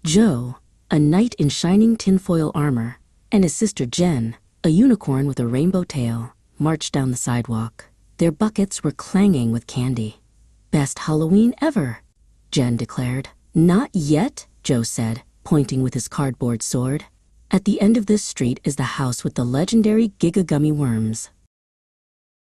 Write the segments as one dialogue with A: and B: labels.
A: Joe, a knight in shining tinfoil armor, and his sister Jen, a unicorn with a rainbow tail, marched down the sidewalk. Their buckets were clanging with candy. "Best Halloween ever," Jen declared. "Not yet," Joe said, pointing with his cardboard sword. "At the end of this street is the house with the legendary Giga-Gummy worms."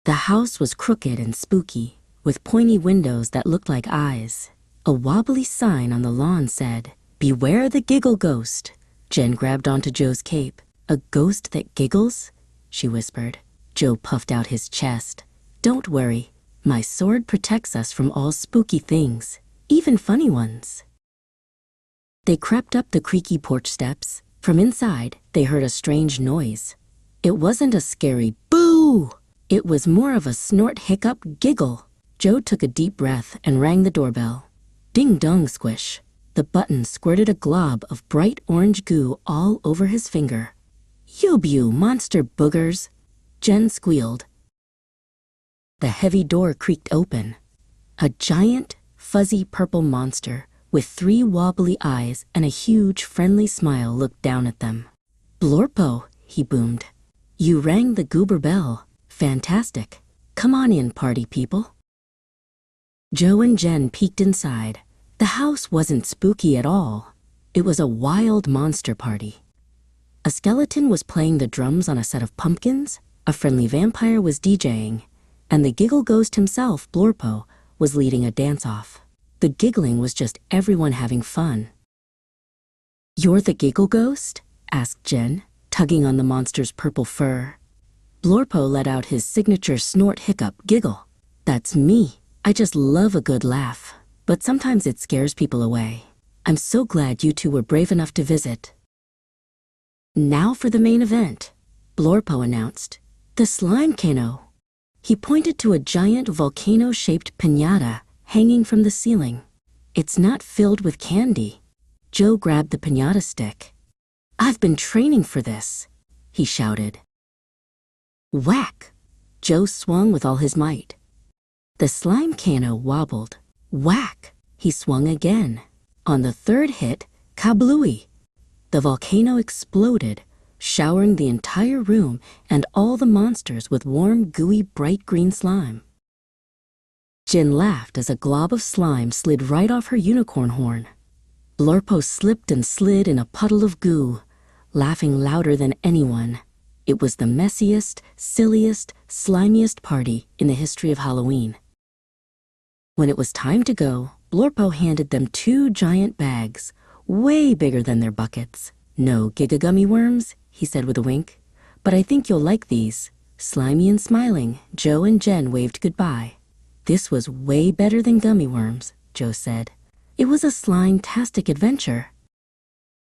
A: The house was crooked and spooky, with pointy windows that looked like eyes. A wobbly sign on the lawn said, "Beware the Giggle Ghost." Jen grabbed onto Joe's cape. "A ghost that giggles?" she whispered. Joe puffed out his chest. "Don't worry, my sword protects us from all spooky things, even funny ones." They crept up the creaky porch steps. From inside, they heard a strange noise. It wasn't a scary boo! It was more of a snort-hiccup giggle. Joe took a deep breath and rang the doorbell. Ding-dong squish. The button squirted a glob of bright orange goo all over his finger. "You monster boogers!" Jen squealed. The heavy door creaked open. A giant, fuzzy purple monster with 3 wobbly eyes and a huge, friendly smile looked down at them. "Blorpo," he boomed. "You rang the goober bell. Fantastic. Come on in, party people." Joe and Jen peeked inside. The house wasn't spooky at all. It was a wild monster party. A skeleton was playing the drums on a set of pumpkins, a friendly vampire was DJing, and the Giggle Ghost himself, Blorpo, was leading a dance-off. The giggling was just everyone having fun. "You're the Giggle Ghost?" asked Jen, tugging on the monster's purple fur. Blorpo let out his signature snort-hiccup giggle. "That's me. I just love a good laugh, but sometimes it scares people away. I'm so glad you two were brave enough to visit." "Now for the main event," Blorpo announced. "The slime cano." He pointed to a giant volcano-shaped piñata hanging from the ceiling. "It's not filled with candy." Joe grabbed the piñata stick. "I've been training for this," he shouted. Whack! Joe swung with all his might. The slime cano wobbled. Whack! He swung again. On the 3rd hit, kablooey! The volcano exploded, showering the entire room and all the monsters with warm, gooey, bright green slime. Jen laughed as a glob of slime slid right off her unicorn horn. Blorpo slipped and slid in a puddle of goo, laughing louder than anyone. It was the messiest, silliest, slimiest party in the history of Halloween. When it was time to go, Blorpo handed them 2 giant bags, way bigger than their buckets. "No Giga-Gummy worms," he said with a wink, "but I think you'll like these." Slimy and smiling, Joe and Jen waved goodbye. "This was way better than gummy worms," Joe said. "It was a slime-tastic adventure."